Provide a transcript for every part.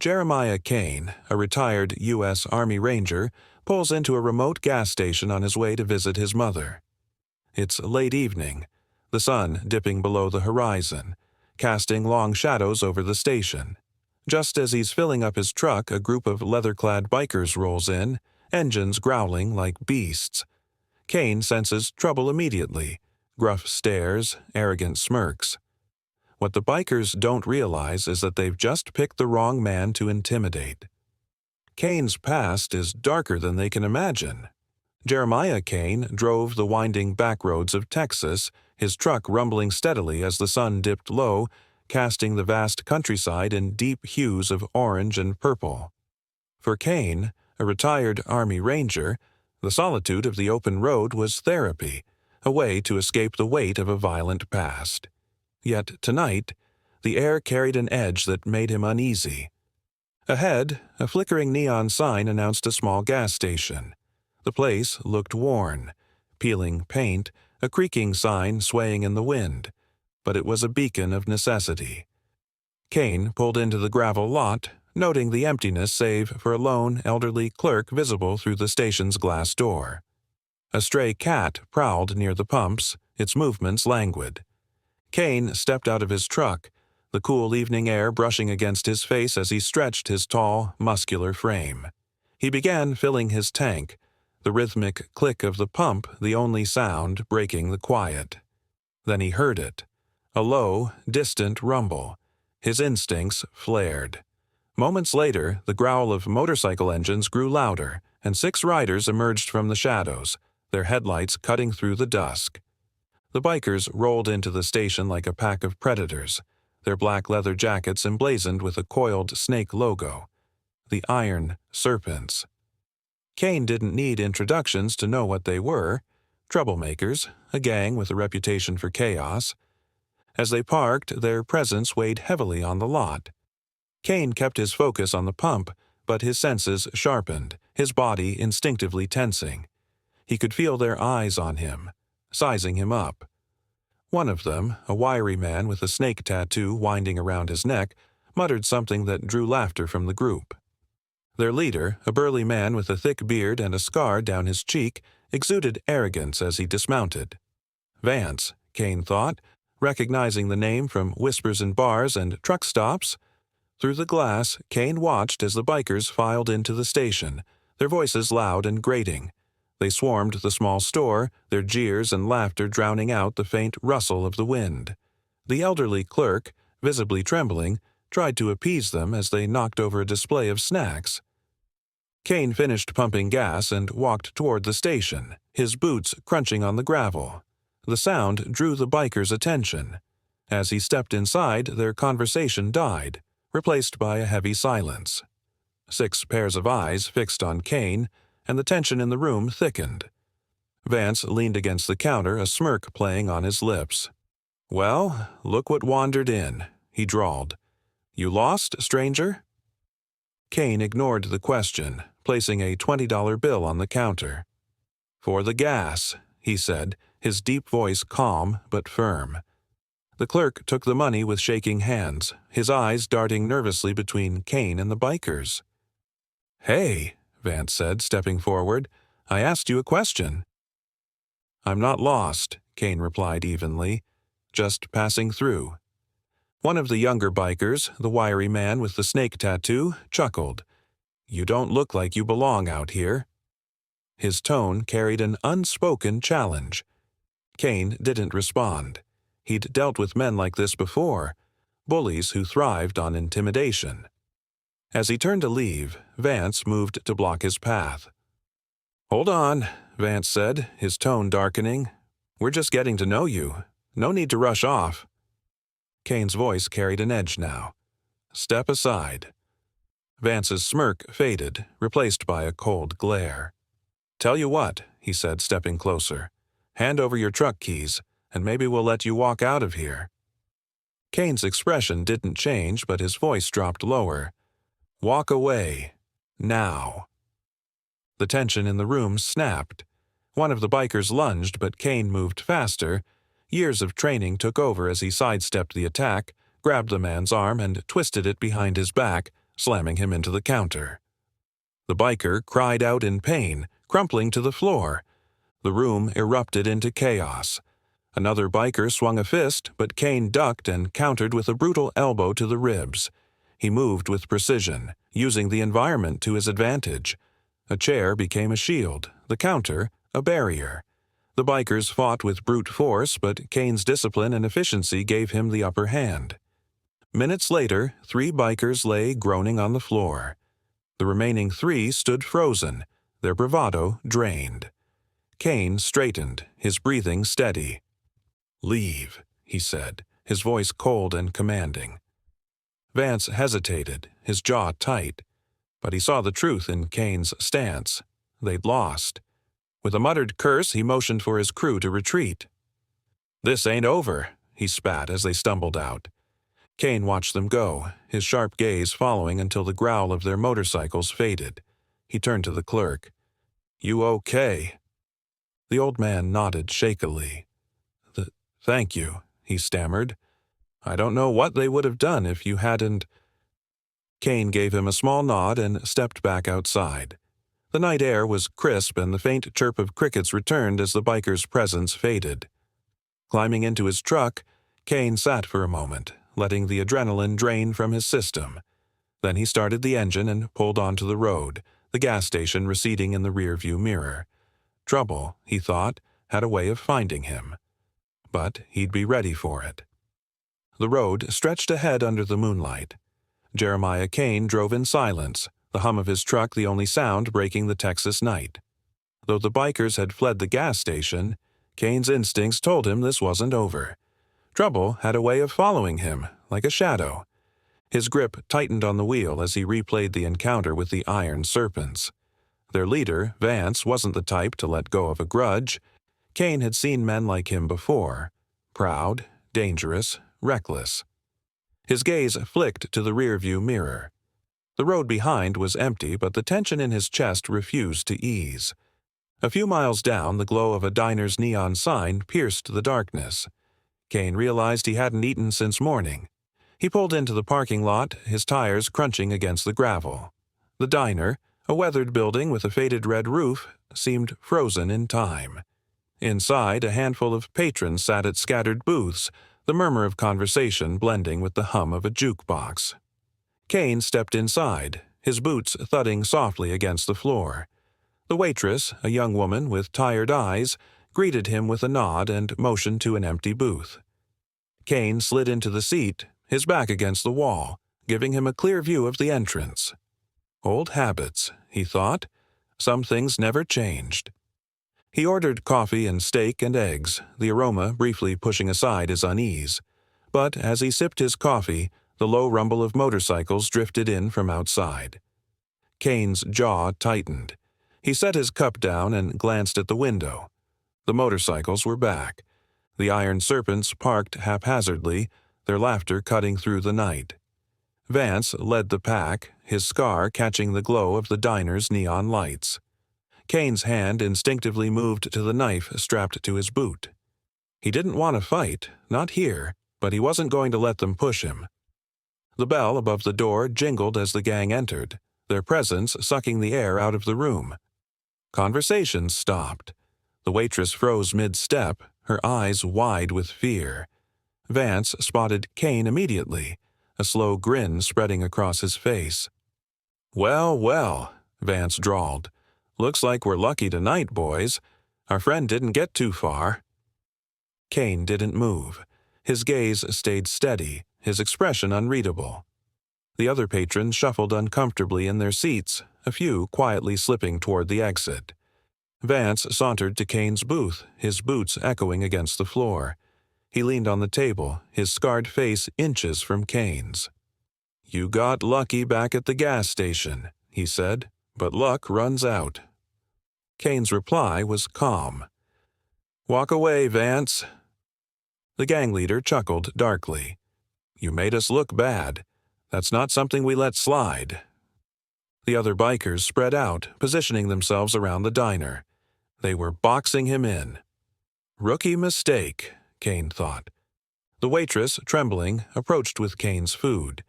Jeremiah Kane, a retired U.S. Army Ranger, pulls into a remote gas station on his way to visit his mother. It's late evening, the sun dipping below the horizon, casting long shadows over the station. Just as he's filling up his truck, a group of leather-clad bikers rolls in, engines growling like beasts. Kane senses trouble immediately. Gruff stares, arrogant smirks. What the bikers don't realize is that they've just picked the wrong man to intimidate. Kane's past is darker than they can imagine. Jeremiah Kane drove the winding backroads of Texas, his truck rumbling steadily as the sun dipped low, casting the vast countryside in deep hues of orange and purple. For Kane, a retired Army Ranger, the solitude of the open road was therapy, a way to escape the weight of a violent past. Yet tonight, the air carried an edge that made him uneasy. Ahead, a flickering neon sign announced a small gas station. The place looked worn, peeling paint, a creaking sign swaying in the wind, but it was a beacon of necessity. Kane pulled into the gravel lot, noting the emptiness save for a lone, elderly clerk visible through the station's glass door. A stray cat prowled near the pumps, its movements languid. Kane stepped out of his truck, the cool evening air brushing against his face as he stretched his tall, muscular frame. He began filling his tank, the rhythmic click of the pump the only sound breaking the quiet. Then he heard it, a low, distant rumble. His instincts flared. Moments later, the growl of motorcycle engines grew louder, and 6 riders emerged from the shadows, their headlights cutting through the dusk. The bikers rolled into the station like a pack of predators, their black leather jackets emblazoned with a coiled snake logo. The Iron Serpents. Kane didn't need introductions to know what they were. Troublemakers, a gang with a reputation for chaos. As they parked, their presence weighed heavily on the lot. Kane kept his focus on the pump, but his senses sharpened, his body instinctively tensing. He could feel their eyes on him, sizing him up. One of them, a wiry man with a snake tattoo winding around his neck, muttered something that drew laughter from the group. Their leader, a burly man with a thick beard and a scar down his cheek, exuded arrogance as he dismounted. Vance, Kane thought, recognizing the name from whispers in bars and truck stops. Through the glass, Kane watched as the bikers filed into the station, their voices loud and grating. They swarmed the small store, their jeers and laughter drowning out the faint rustle of the wind. The elderly clerk, visibly trembling, tried to appease them as they knocked over a display of snacks. Kane finished pumping gas and walked toward the station, his boots crunching on the gravel. The sound drew the bikers' attention. As he stepped inside, their conversation died, replaced by a heavy silence. 6 pairs of eyes fixed on Kane, and the tension in the room thickened. Vance leaned against the counter, a smirk playing on his lips. "Well, look what wandered in," he drawled. "You lost, stranger?" Kane ignored the question, placing a $20 bill on the counter. "For the gas," he said, his deep voice calm but firm. The clerk took the money with shaking hands, his eyes darting nervously between Kane and the bikers. "Hey," Vance said, stepping forward, "I asked you a question." "I'm not lost," Kane replied evenly. "Just passing through." One of the younger bikers, the wiry man with the snake tattoo, chuckled. "You don't look like you belong out here." His tone carried an unspoken challenge. Kane didn't respond. He'd dealt with men like this before, bullies who thrived on intimidation. As he turned to leave, Vance moved to block his path. "Hold on," Vance said, his tone darkening. "We're just getting to know you. No need to rush off." Kane's voice carried an edge now. "Step aside." Vance's smirk faded, replaced by a cold glare. "Tell you what," he said, stepping closer. "Hand over your truck keys, and maybe we'll let you walk out of here." Kane's expression didn't change, but his voice dropped lower. "Walk away. Now." The tension in the room snapped. One of the bikers lunged, but Kane moved faster. Years of training took over as he sidestepped the attack, grabbed the man's arm and twisted it behind his back, slamming him into the counter. The biker cried out in pain, crumpling to the floor. The room erupted into chaos. Another biker swung a fist, but Kane ducked and countered with a brutal elbow to the ribs. He moved with precision, using the environment to his advantage. A chair became a shield, the counter a barrier. The bikers fought with brute force, but Kane's discipline and efficiency gave him the upper hand. Minutes later, 3 bikers lay groaning on the floor. The remaining 3 stood frozen, their bravado drained. Kane straightened, his breathing steady. "Leave," he said, his voice cold and commanding. Vance hesitated, his jaw tight, but he saw the truth in Kane's stance. They'd lost. With a muttered curse, he motioned for his crew to retreat. "This ain't over," he spat as they stumbled out. Kane watched them go, his sharp gaze following until the growl of their motorcycles faded. He turned to the clerk. "You okay?" The old man nodded shakily. "Thank you," he stammered. "I don't know what they would have done if you hadn't—" Kane gave him a small nod and stepped back outside. The night air was crisp and the faint chirp of crickets returned as the biker's presence faded. Climbing into his truck, Kane sat for a moment, letting the adrenaline drain from his system. Then he started the engine and pulled onto the road, the gas station receding in the rearview mirror. Trouble, he thought, had a way of finding him. But he'd be ready for it. The road stretched ahead under the moonlight. Jeremiah Kane drove in silence, the hum of his truck the only sound breaking the Texas night. Though the bikers had fled the gas station, Kane's instincts told him this wasn't over. Trouble had a way of following him, like a shadow. His grip tightened on the wheel as he replayed the encounter with the iron serpents. Their leader, Vance, wasn't the type to let go of a grudge. Kane had seen men like him before. Proud, dangerous, reckless. His gaze flicked to the rearview mirror. The road behind was empty, but the tension in his chest refused to ease. A few miles down, the glow of a diner's neon sign pierced the darkness. Kane realized he hadn't eaten since morning. He pulled into the parking lot, his tires crunching against the gravel. The diner, a weathered building with a faded red roof, seemed frozen in time. Inside, a handful of patrons sat at scattered booths, the murmur of conversation blending with the hum of a jukebox. Kane stepped inside, his boots thudding softly against the floor. The waitress, a young woman with tired eyes, greeted him with a nod and motioned to an empty booth. Kane slid into the seat, his back against the wall, giving him a clear view of the entrance. Old habits, he thought. Some things never changed. He ordered coffee and steak and eggs, the aroma briefly pushing aside his unease. But as he sipped his coffee, the low rumble of motorcycles drifted in from outside. Kane's jaw tightened. He set his cup down and glanced at the window. The motorcycles were back. The iron serpents parked haphazardly, their laughter cutting through the night. Vance led the pack, his scar catching the glow of the diner's neon lights. Kane's hand instinctively moved to the knife strapped to his boot. He didn't want to fight, not here, but he wasn't going to let them push him. The bell above the door jingled as the gang entered, their presence sucking the air out of the room. Conversation stopped. The waitress froze mid-step, her eyes wide with fear. Vance spotted Kane immediately, a slow grin spreading across his face. "Well, well," Vance drawled. "Looks like we're lucky tonight, boys. Our friend didn't get too far." Kane didn't move. His gaze stayed steady, his expression unreadable. The other patrons shuffled uncomfortably in their seats, a few quietly slipping toward the exit. Vance sauntered to Kane's booth, his boots echoing against the floor. He leaned on the table, his scarred face inches from Kane's. "You got lucky back at the gas station," he said, "but luck runs out." Kane's reply was calm. "Walk away, Vance." The gang leader chuckled darkly. "You made us look bad. That's not something we let slide." The other bikers spread out, positioning themselves around the diner. They were boxing him in. Rookie mistake, Kane thought. The waitress, trembling, approached with Kane's food.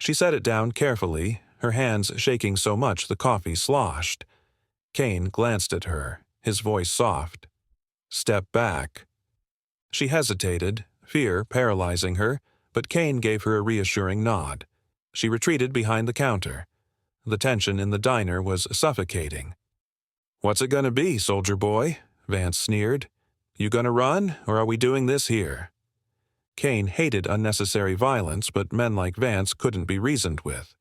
She set it down carefully, her hands shaking so much the coffee sloshed. Kane glanced at her, his voice soft. "Step back." She hesitated, fear paralyzing her, but Kane gave her a reassuring nod. She retreated behind the counter. The tension in the diner was suffocating. "What's it gonna be, soldier boy?" Vance sneered. "You gonna run, or are we doing this here?" Kane hated unnecessary violence, but men like Vance couldn't be reasoned with.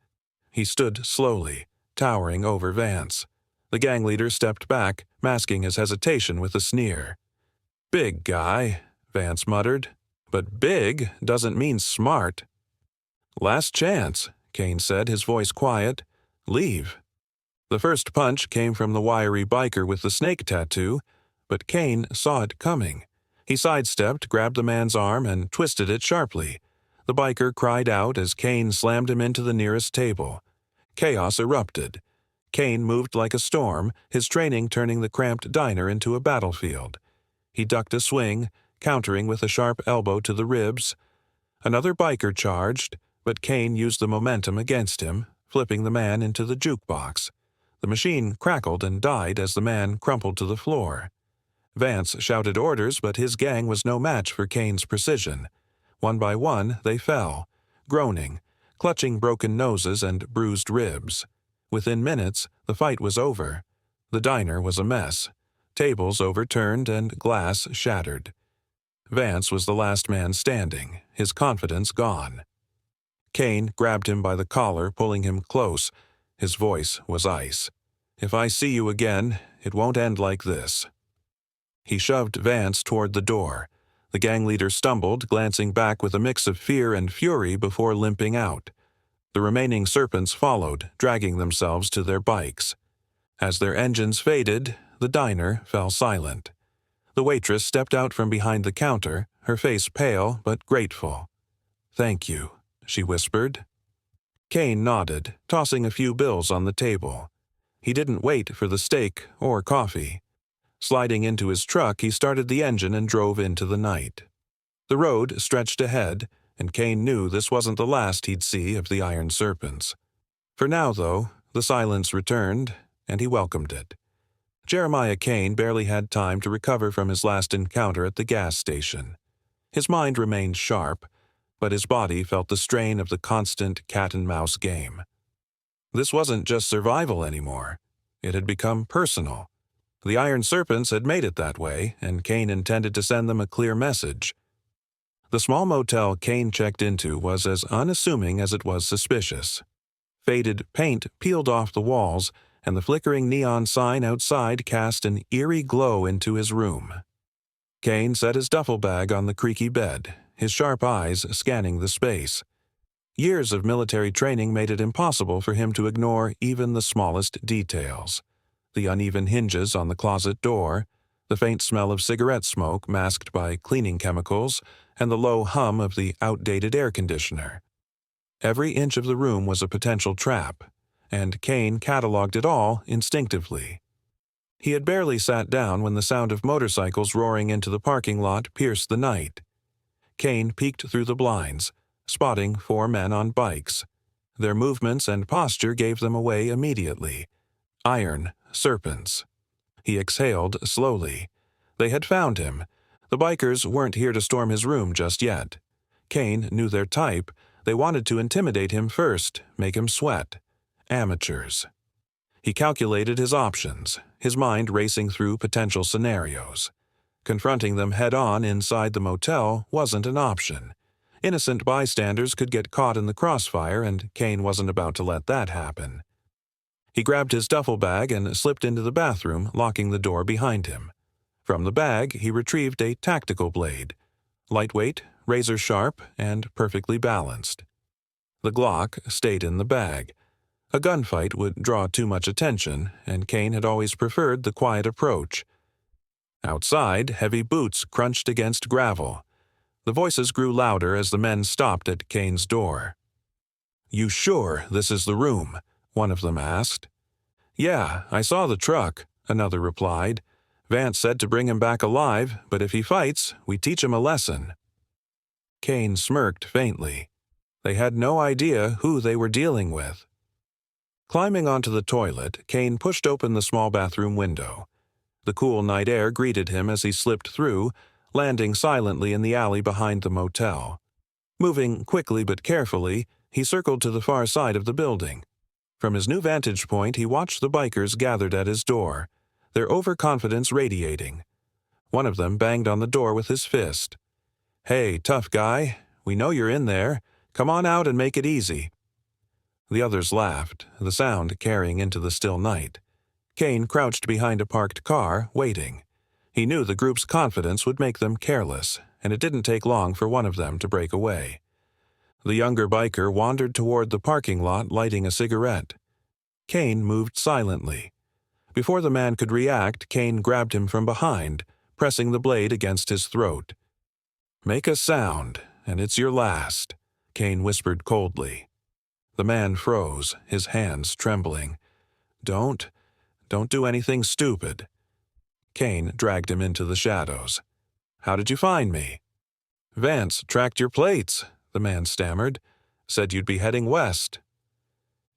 He stood slowly, towering over Vance. The gang leader stepped back, masking his hesitation with a sneer. "Big guy," Vance muttered. "But big doesn't mean smart." "Last chance," Kane said, his voice quiet. "Leave." The first punch came from the wiry biker with the snake tattoo, but Kane saw it coming. He sidestepped, grabbed the man's arm, and twisted it sharply. The biker cried out as Kane slammed him into the nearest table. Chaos erupted. Kane moved like a storm, his training turning the cramped diner into a battlefield. He ducked a swing, countering with a sharp elbow to the ribs. Another biker charged, but Kane used the momentum against him, flipping the man into the jukebox. The machine crackled and died as the man crumpled to the floor. Vance shouted orders, but his gang was no match for Kane's precision. One by one, they fell, groaning, clutching broken noses and bruised ribs. Within minutes, the fight was over. The diner was a mess. Tables overturned and glass shattered. Vance was the last man standing, his confidence gone. Kane grabbed him by the collar, pulling him close. His voice was ice. "If I see you again, it won't end like this." He shoved Vance toward the door. The gang leader stumbled, glancing back with a mix of fear and fury before limping out. The remaining serpents followed, dragging themselves to their bikes. As their engines faded, the diner fell silent. The waitress stepped out from behind the counter, her face pale but grateful. "Thank you," she whispered. Kane nodded, tossing a few bills on the table. He didn't wait for the steak or coffee. Sliding into his truck, he started the engine and drove into the night. The road stretched ahead, and Kane knew this wasn't the last he'd see of the Iron Serpents. For now, though, the silence returned, and he welcomed it. Jeremiah Kane barely had time to recover from his last encounter at the gas station. His mind remained sharp, but his body felt the strain of the constant cat-and-mouse game. This wasn't just survival anymore. It had become personal. The Iron Serpents had made it that way, and Kane intended to send them a clear message. The small motel Kane checked into was as unassuming as it was suspicious. Faded paint peeled off the walls, and the flickering neon sign outside cast an eerie glow into his room. Kane set his duffel bag on the creaky bed, his sharp eyes scanning the space. Years of military training made it impossible for him to ignore even the smallest details. The uneven hinges on the closet door, the faint smell of cigarette smoke masked by cleaning chemicals, and the low hum of the outdated air conditioner. Every inch of the room was a potential trap, and Kane cataloged it all instinctively. He had barely sat down when the sound of motorcycles roaring into the parking lot pierced the night. Kane peeked through the blinds, spotting 4 men on bikes. Their movements and posture gave them away immediately. Iron Serpents. He exhaled slowly. They had found him. The bikers weren't here to storm his room just yet. Kane knew their type. They wanted to intimidate him first, make him sweat. Amateurs. He calculated his options, his mind racing through potential scenarios. Confronting them head-on inside the motel wasn't an option. Innocent bystanders could get caught in the crossfire, and Kane wasn't about to let that happen. He grabbed his duffel bag and slipped into the bathroom, locking the door behind him. From the bag, he retrieved a tactical blade. Lightweight, razor-sharp, and perfectly balanced. The Glock stayed in the bag. A gunfight would draw too much attention, and Kane had always preferred the quiet approach. Outside, heavy boots crunched against gravel. The voices grew louder as the men stopped at Kane's door. "You sure this is the room?" one of them asked. "Yeah, I saw the truck," another replied. "Vance said to bring him back alive, but if he fights, we teach him a lesson." Kane smirked faintly. They had no idea who they were dealing with. Climbing onto the toilet, Kane pushed open the small bathroom window. The cool night air greeted him as he slipped through, landing silently in the alley behind the motel. Moving quickly but carefully, he circled to the far side of the building. From his new vantage point, he watched the bikers gathered at his door, their overconfidence radiating. One of them banged on the door with his fist. "Hey, tough guy, we know you're in there. Come on out and make it easy." The others laughed, the sound carrying into the still night. Kane crouched behind a parked car, waiting. He knew the group's confidence would make them careless, and it didn't take long for one of them to break away. The younger biker wandered toward the parking lot, lighting a cigarette. Kane moved silently. Before the man could react, Kane grabbed him from behind, pressing the blade against his throat. "Make a sound, and it's your last," Kane whispered coldly. The man froze, his hands trembling. Don't do anything stupid." Kane dragged him into the shadows. "How did you find me?" "Vance tracked your plates," the man stammered. "Said you'd be heading west."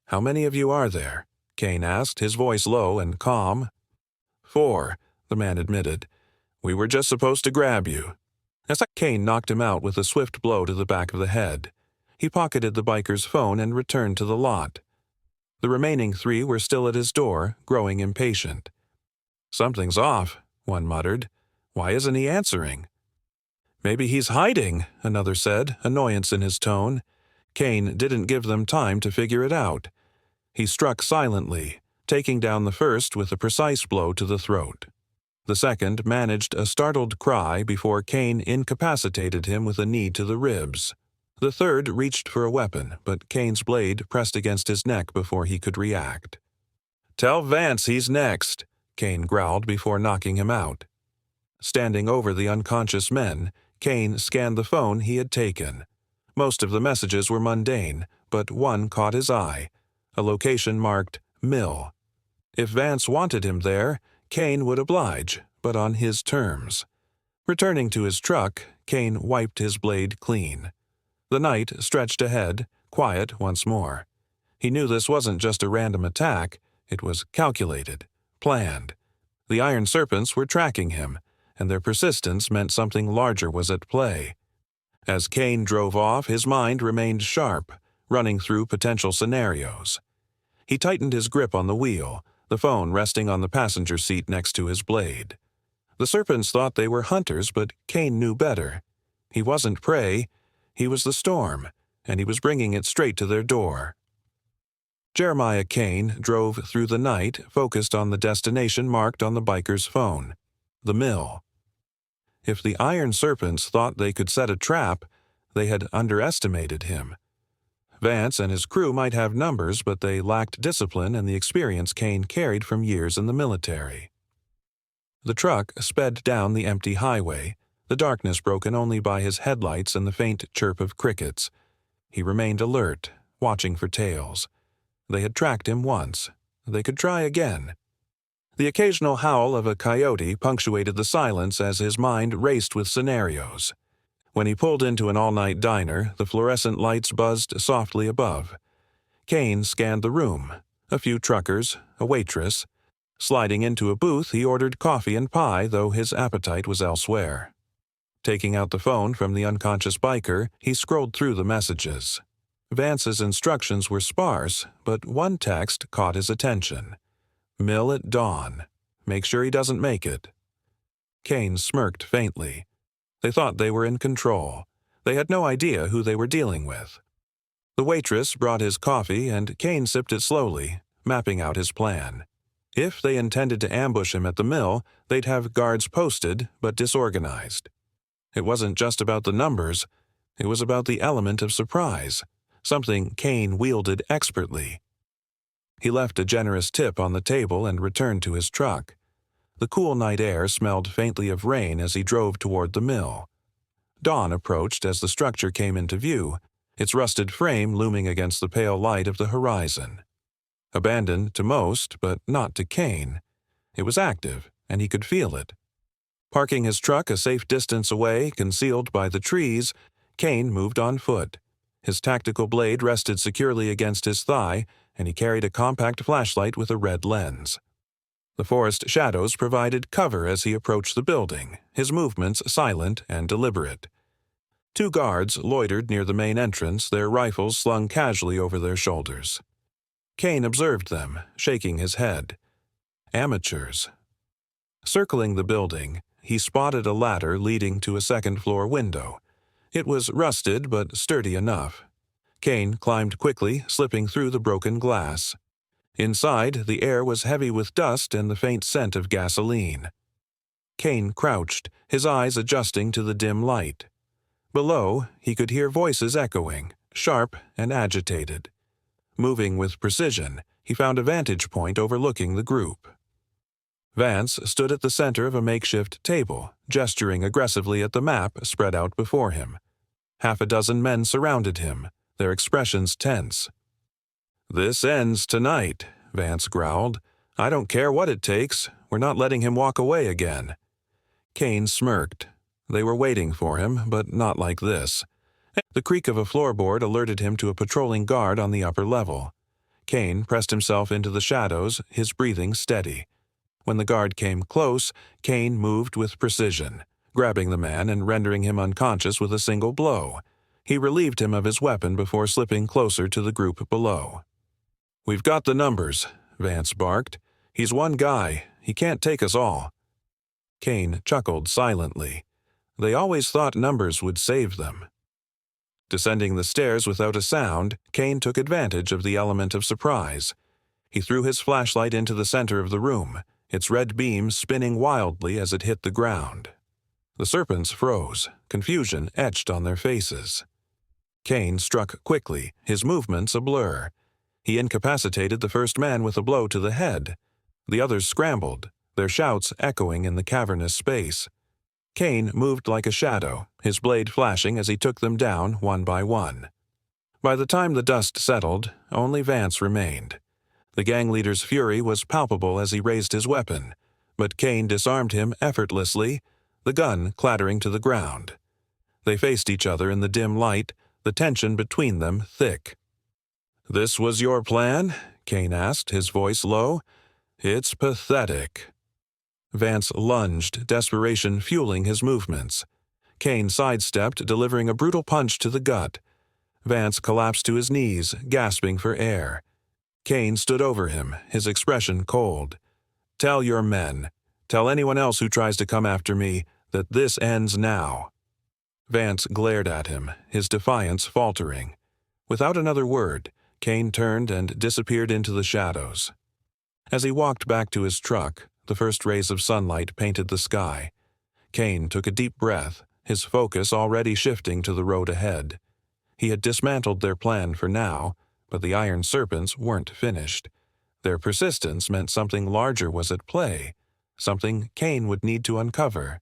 "How many of you are there?" Kane asked, his voice low and calm. "4," the man admitted. "We were just supposed to grab you." Kane knocked him out with a swift blow to the back of the head. He pocketed the biker's phone and returned to the lot. The remaining 3 were still at his door, growing impatient. "Something's off," one muttered. "Why isn't he answering?" "Maybe he's hiding," another said, annoyance in his tone. Kane didn't give them time to figure it out. He struck silently, taking down the first with a precise blow to the throat. The second managed a startled cry before Kane incapacitated him with a knee to the ribs. The third reached for a weapon, but Kane's blade pressed against his neck before he could react. "Tell Vance he's next," Kane growled before knocking him out. Standing over the unconscious men, Kane scanned the phone he had taken. Most of the messages were mundane, but one caught his eye, a location marked Mill. If Vance wanted him there, Kane would oblige, but on his terms. Returning to his truck, Kane wiped his blade clean. The night stretched ahead, quiet once more. He knew this wasn't just a random attack, it was calculated, planned. The iron serpents were tracking him, and their persistence meant something larger was at play. As Kane drove off, his mind remained sharp, running through potential scenarios. He tightened his grip on the wheel, the phone resting on the passenger seat next to his blade. The serpents thought they were hunters, but Kane knew better. He wasn't prey, he was the storm, and he was bringing it straight to their door. Jeremiah Kane drove through the night, focused on the destination marked on the biker's phone, the mill. If the iron serpents thought they could set a trap, they had underestimated him. Vance and his crew might have numbers, but they lacked discipline and the experience Kane carried from years in the military. The truck sped down the empty highway, the darkness broken only by his headlights and the faint chirp of crickets. He remained alert, watching for tails. They had tracked him once. They could try again. The occasional howl of a coyote punctuated the silence as his mind raced with scenarios. When he pulled into an all-night diner, the fluorescent lights buzzed softly above. Kane scanned the room. A few truckers, a waitress. Sliding into a booth, he ordered coffee and pie, though his appetite was elsewhere. Taking out the phone from the unconscious biker, he scrolled through the messages. Vance's instructions were sparse, but one text caught his attention. "Mill at dawn. Make sure he doesn't make it." Kane smirked faintly. They thought they were in control. They had no idea who they were dealing with. The waitress brought his coffee, and Kane sipped it slowly, mapping out his plan. If they intended to ambush him at the mill, they'd have guards posted, but disorganized. It wasn't just about the numbers, it was about the element of surprise, something Kane wielded expertly. He left a generous tip on the table and returned to his truck. The cool night air smelled faintly of rain as he drove toward the mill. Dawn approached as the structure came into view, its rusted frame looming against the pale light of the horizon. Abandoned to most, but not to Kane. It was active, and he could feel it. Parking his truck a safe distance away, concealed by the trees, Kane moved on foot. His tactical blade rested securely against his thigh, and he carried a compact flashlight with a red lens. The forest shadows provided cover as he approached the building, his movements silent and deliberate. 2 guards loitered near the main entrance, their rifles slung casually over their shoulders. Kane observed them, shaking his head. Amateurs. Circling the building, he spotted a ladder leading to a second-floor window. It was rusted but sturdy enough. Kane climbed quickly, slipping through the broken glass. Inside, the air was heavy with dust and the faint scent of gasoline. Kane crouched, his eyes adjusting to the dim light. Below, he could hear voices echoing, sharp and agitated. Moving with precision, he found a vantage point overlooking the group. Vance stood at the center of a makeshift table, gesturing aggressively at the map spread out before him. 6 men surrounded him, their expressions tense. "This ends tonight," Vance growled. "I don't care what it takes. We're not letting him walk away again." Kane smirked. They were waiting for him, but not like this. The creak of a floorboard alerted him to a patrolling guard on the upper level. Kane pressed himself into the shadows, his breathing steady. When the guard came close, Kane moved with precision, grabbing the man and rendering him unconscious with a single blow. He relieved him of his weapon before slipping closer to the group below. "We've got the numbers," Vance barked. "He's one guy. He can't take us all." Kane chuckled silently. They always thought numbers would save them. Descending the stairs without a sound, Kane took advantage of the element of surprise. He threw his flashlight into the center of the room, its red beam spinning wildly as it hit the ground. The serpents froze, confusion etched on their faces. Kane struck quickly, his movements a blur. He incapacitated the first man with a blow to the head. The others scrambled, their shouts echoing in the cavernous space. Kane moved like a shadow, his blade flashing as he took them down one by one. By the time the dust settled, only Vance remained. The gang leader's fury was palpable as he raised his weapon, but Kane disarmed him effortlessly, the gun clattering to the ground. They faced each other in the dim light, the tension between them thick. "This was your plan?" Kane asked, his voice low. "It's pathetic." Vance lunged, desperation fueling his movements. Kane sidestepped, delivering a brutal punch to the gut. Vance collapsed to his knees, gasping for air. Kane stood over him, his expression cold. "Tell your men, tell anyone else who tries to come after me, that this ends now." Vance glared at him, his defiance faltering. Without another word, Kane turned and disappeared into the shadows. As he walked back to his truck, the first rays of sunlight painted the sky. Kane took a deep breath, his focus already shifting to the road ahead. He had dismantled their plan for now, but the iron serpents weren't finished. Their persistence meant something larger was at play, something Kane would need to uncover.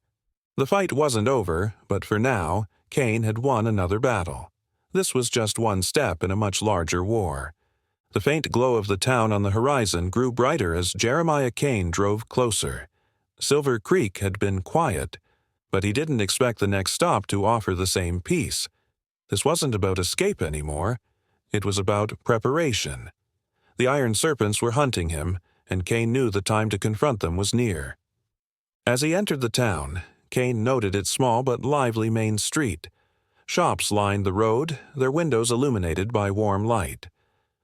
The fight wasn't over, but for now, Kane had won another battle. This was just one step in a much larger war. The faint glow of the town on the horizon grew brighter as Jeremiah Kane drove closer. Silver Creek had been quiet, but he didn't expect the next stop to offer the same peace. This wasn't about escape anymore. It was about preparation. The iron serpents were hunting him, and Kane knew the time to confront them was near. As he entered the town, Kane noted its small but lively main street. Shops lined the road, their windows illuminated by warm light.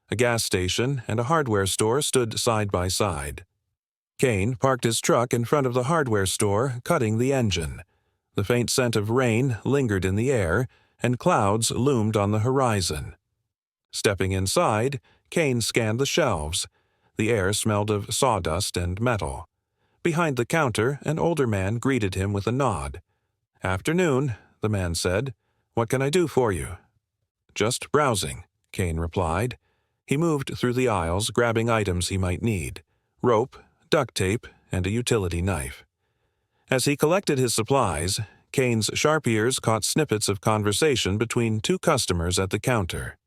A gas station and a hardware store stood side by side. Kane parked his truck in front of the hardware store, cutting the engine. The faint scent of rain lingered in the air, and clouds loomed on the horizon. Stepping inside, Kane scanned the shelves. The air smelled of sawdust and metal. Behind the counter, an older man greeted him with a nod. "Afternoon," the man said. "What can I do for you?" "Just browsing," Kane replied. He moved through the aisles, grabbing items he might need: rope, duct tape, and a utility knife. As he collected his supplies, Kane's sharp ears caught snippets of conversation between 2 customers at the counter.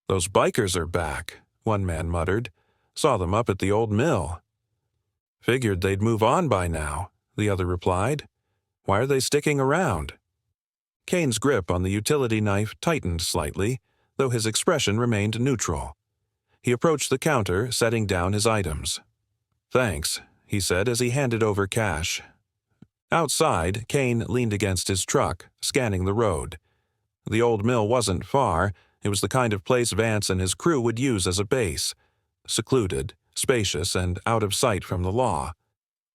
"Those bikers are back," one man muttered. "Saw them up at the old mill." "Figured they'd move on by now," the other replied. "Why are they sticking around?" Kane's grip on the utility knife tightened slightly, though his expression remained neutral. He approached the counter, setting down his items. "Thanks," he said as he handed over cash. Outside, Kane leaned against his truck, scanning the road. The old mill wasn't far. It was the kind of place Vance and his crew would use as a base. Secluded, spacious, and out of sight from the law.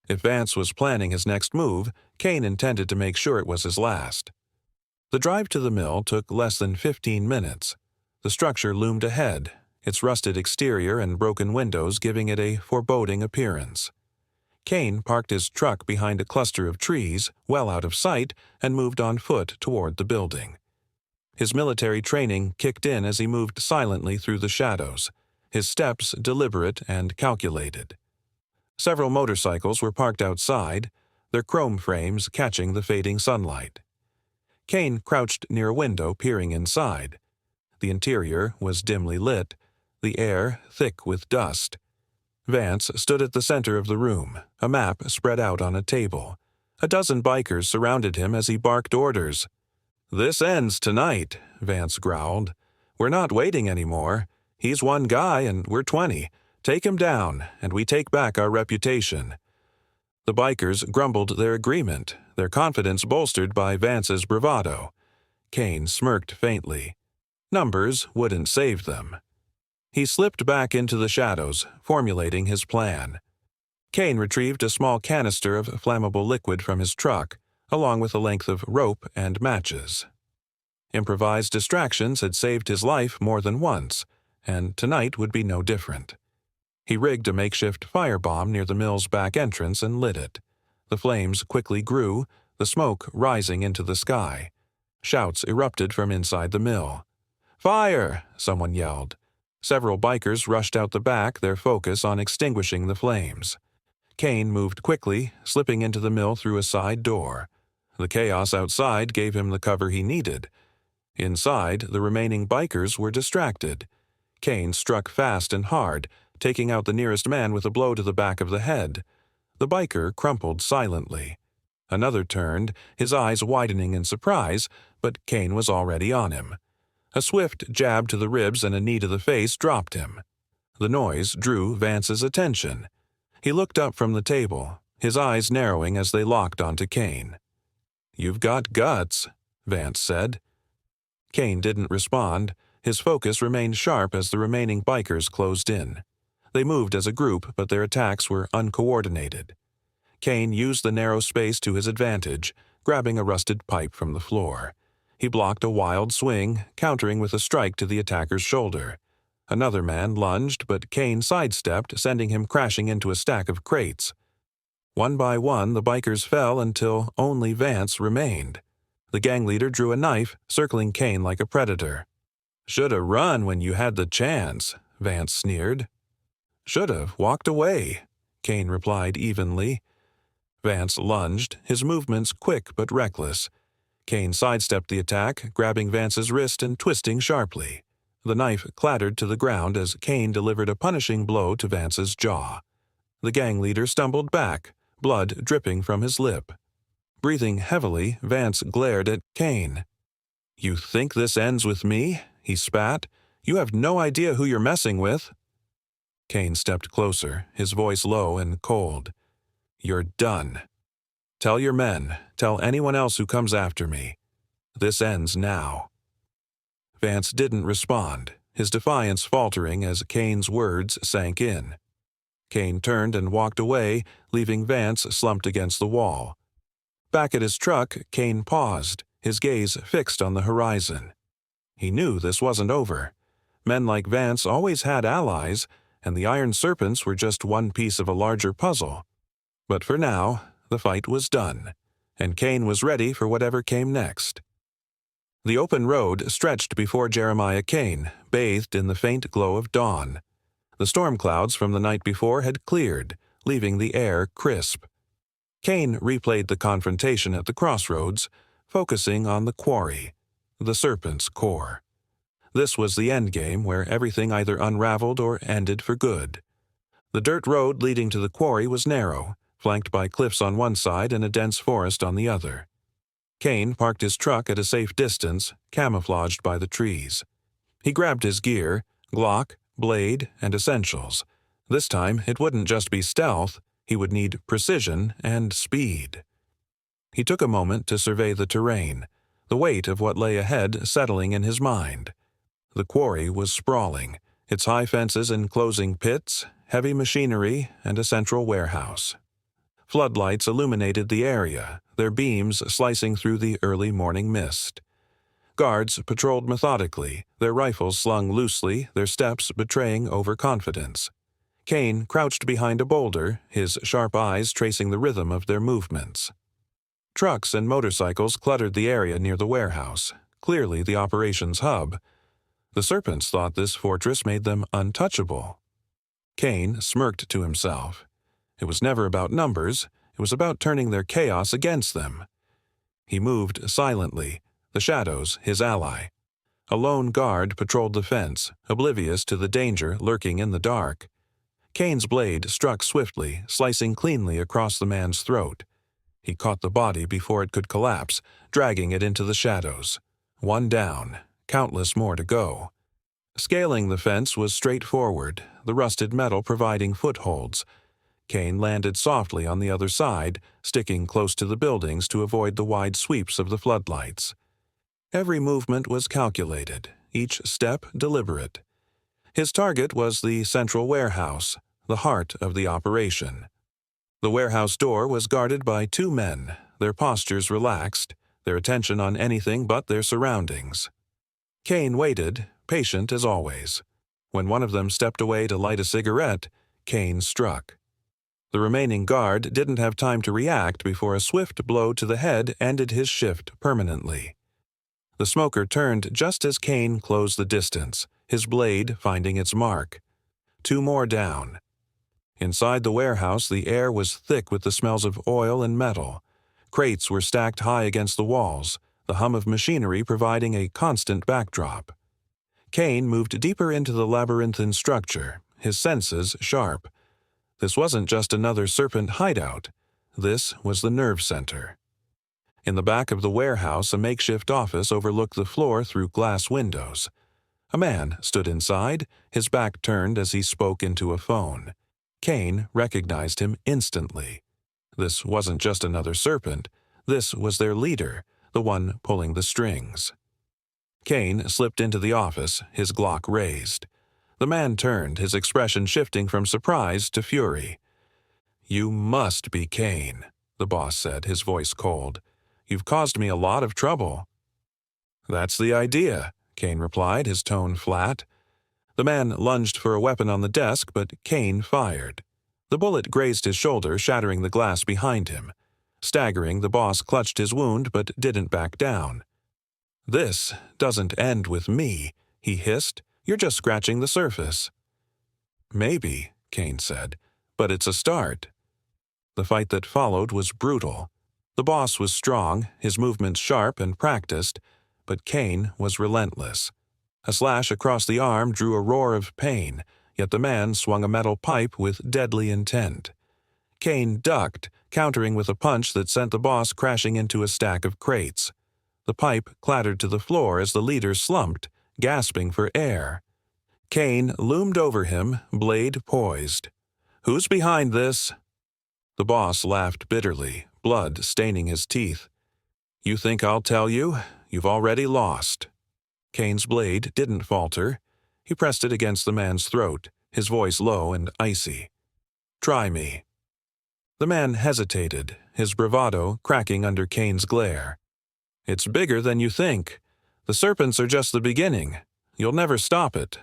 If Vance was planning his next move, Kane intended to make sure it was his last. The drive to the mill took less than 15 minutes. The structure loomed ahead, its rusted exterior and broken windows giving it a foreboding appearance. Kane parked his truck behind a cluster of trees, well out of sight, and moved on foot toward the building. His military training kicked in as he moved silently through the shadows, his steps deliberate and calculated. Several motorcycles were parked outside, their chrome frames catching the fading sunlight. Kane crouched near a window, peering inside. The interior was dimly lit, the air thick with dust. Vance stood at the center of the room, a map spread out on a table. A dozen bikers surrounded him as he barked orders. "This ends tonight," Vance growled. "We're not waiting anymore. He's one guy and we're 20. Take him down, and we take back our reputation." The bikers grumbled their agreement, their confidence bolstered by Vance's bravado. Kane smirked faintly. Numbers wouldn't save them. He slipped back into the shadows, formulating his plan. Kane retrieved a small canister of flammable liquid from his truck, along with a length of rope and matches. Improvised distractions had saved his life more than once, and tonight would be no different. He rigged a makeshift firebomb near the mill's back entrance and lit it. The flames quickly grew, the smoke rising into the sky. Shouts erupted from inside the mill. "Fire!" someone yelled. Several bikers rushed out the back, their focus on extinguishing the flames. Kane moved quickly, slipping into the mill through a side door. The chaos outside gave him the cover he needed. Inside, the remaining bikers were distracted. Kane struck fast and hard, taking out the nearest man with a blow to the back of the head. The biker crumpled silently. Another turned, his eyes widening in surprise, but Kane was already on him. A swift jab to the ribs and a knee to the face dropped him. The noise drew Vance's attention. He looked up from the table, his eyes narrowing as they locked onto Kane. "You've got guts," Vance said. Kane didn't respond. His focus remained sharp as the remaining bikers closed in. They moved as a group, but their attacks were uncoordinated. Kane used the narrow space to his advantage, grabbing a rusted pipe from the floor. He blocked a wild swing, countering with a strike to the attacker's shoulder. Another man lunged, but Kane sidestepped, sending him crashing into a stack of crates. One by one, the bikers fell until only Vance remained. The gang leader drew a knife, circling Kane like a predator. "Shoulda run when you had the chance," Vance sneered. "Should've walked away," Kane replied evenly. Vance lunged, his movements quick but reckless. Kane sidestepped the attack, grabbing Vance's wrist and twisting sharply. The knife clattered to the ground as Kane delivered a punishing blow to Vance's jaw. The gang leader stumbled back, blood dripping from his lip. Breathing heavily, Vance glared at Kane. "You think this ends with me?" he spat. "You have no idea who you're messing with." Kane stepped closer, his voice low and cold. "You're done. Tell your men, tell anyone else who comes after me. This ends now." Vance didn't respond, his defiance faltering as Kane's words sank in. Kane turned and walked away, leaving Vance slumped against the wall. Back at his truck, Kane paused, his gaze fixed on the horizon. He knew this wasn't over. Men like Vance always had allies, and the Iron Serpents were just one piece of a larger puzzle. But for now, the fight was done, and Kane was ready for whatever came next. The open road stretched before Jeremiah Kane, bathed in the faint glow of dawn. The storm clouds from the night before had cleared, leaving the air crisp. Kane replayed the confrontation at the crossroads, focusing on the quarry, the Serpent's core. This was the endgame where everything either unraveled or ended for good. The dirt road leading to the quarry was narrow, flanked by cliffs on one side and a dense forest on the other. Kane parked his truck at a safe distance, camouflaged by the trees. He grabbed his gear, Glock, blade, and essentials. This time, it wouldn't just be stealth, he would need precision and speed. He took a moment to survey the terrain, the weight of what lay ahead settling in his mind. The quarry was sprawling, its high fences enclosing pits, heavy machinery, and a central warehouse. Floodlights illuminated the area, their beams slicing through the early morning mist. Guards patrolled methodically, their rifles slung loosely, their steps betraying overconfidence. Kane crouched behind a boulder, his sharp eyes tracing the rhythm of their movements. Trucks and motorcycles cluttered the area near the warehouse, clearly the operations hub. The serpents thought this fortress made them untouchable. Kane smirked to himself. It was never about numbers, it was about turning their chaos against them. He moved silently, the shadows his ally. A lone guard patrolled the fence, oblivious to the danger lurking in the dark. Kane's blade struck swiftly, slicing cleanly across the man's throat. He caught the body before it could collapse, dragging it into the shadows. One down, countless more to go. Scaling the fence was straightforward, the rusted metal providing footholds. Kane landed softly on the other side, sticking close to the buildings to avoid the wide sweeps of the floodlights. Every movement was calculated, each step deliberate. His target was the central warehouse, the heart of the operation. The warehouse door was guarded by two men, their postures relaxed, their attention on anything but their surroundings. Kane waited, patient as always. When one of them stepped away to light a cigarette, Kane struck. The remaining guard didn't have time to react before a swift blow to the head ended his shift permanently. The smoker turned just as Kane closed the distance, his blade finding its mark. Two more down. Inside the warehouse, the air was thick with the smells of oil and metal. Crates were stacked high against the walls, the hum of machinery providing a constant backdrop. Kane moved deeper into the labyrinthine structure, his senses sharp. This wasn't just another serpent hideout. This was the nerve center. In the back of the warehouse, a makeshift office overlooked the floor through glass windows. A man stood inside, his back turned as he spoke into a phone. Kane recognized him instantly. This wasn't just another serpent. This was their leader, the one pulling the strings. Kane slipped into the office, his Glock raised. The man turned, his expression shifting from surprise to fury. "You must be Kane," the boss said, his voice cold. "You've caused me a lot of trouble." "That's the idea," Kane replied, his tone flat. The man lunged for a weapon on the desk, but Kane fired. The bullet grazed his shoulder, shattering the glass behind him. Staggering, the boss clutched his wound but didn't back down. "This doesn't end with me," he hissed. "You're just scratching the surface." "Maybe," Kane said, "but it's a start." The fight that followed was brutal. The boss was strong, his movements sharp and practiced, but Kane was relentless. A slash across the arm drew a roar of pain, yet the man swung a metal pipe with deadly intent. Kane ducked, countering with a punch that sent the boss crashing into a stack of crates. The pipe clattered to the floor as the leader slumped, gasping for air. Kane loomed over him, blade poised. "Who's behind this?" The boss laughed bitterly, blood staining his teeth. "You think I'll tell you? You've already lost." Kane's blade didn't falter. He pressed it against the man's throat, his voice low and icy. "Try me." The man hesitated, his bravado cracking under Kane's glare. "It's bigger than you think. The serpents are just the beginning. You'll never stop it."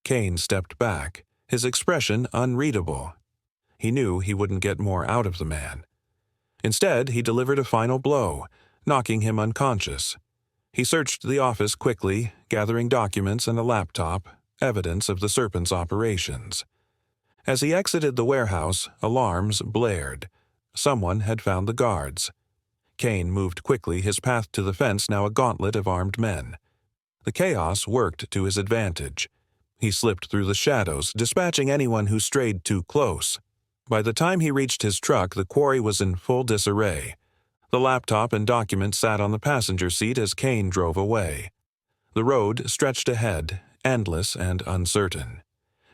Kane stepped back, his expression unreadable. He knew he wouldn't get more out of the man. Instead, he delivered a final blow, knocking him unconscious. He searched the office quickly, gathering documents and a laptop, evidence of the serpent's operations. As he exited the warehouse, alarms blared. Someone had found the guards. Kane moved quickly, his path to the fence now a gauntlet of armed men. The chaos worked to his advantage. He slipped through the shadows, dispatching anyone who strayed too close. By the time he reached his truck, the quarry was in full disarray. The laptop and documents sat on the passenger seat as Kane drove away. The road stretched ahead, endless and uncertain.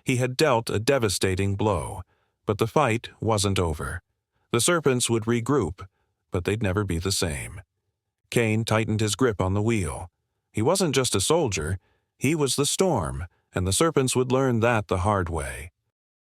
He had dealt a devastating blow, but the fight wasn't over. The serpents would regroup, but they'd never be the same. Kane tightened his grip on the wheel. He wasn't just a soldier, he was the storm, and the serpents would learn that the hard way.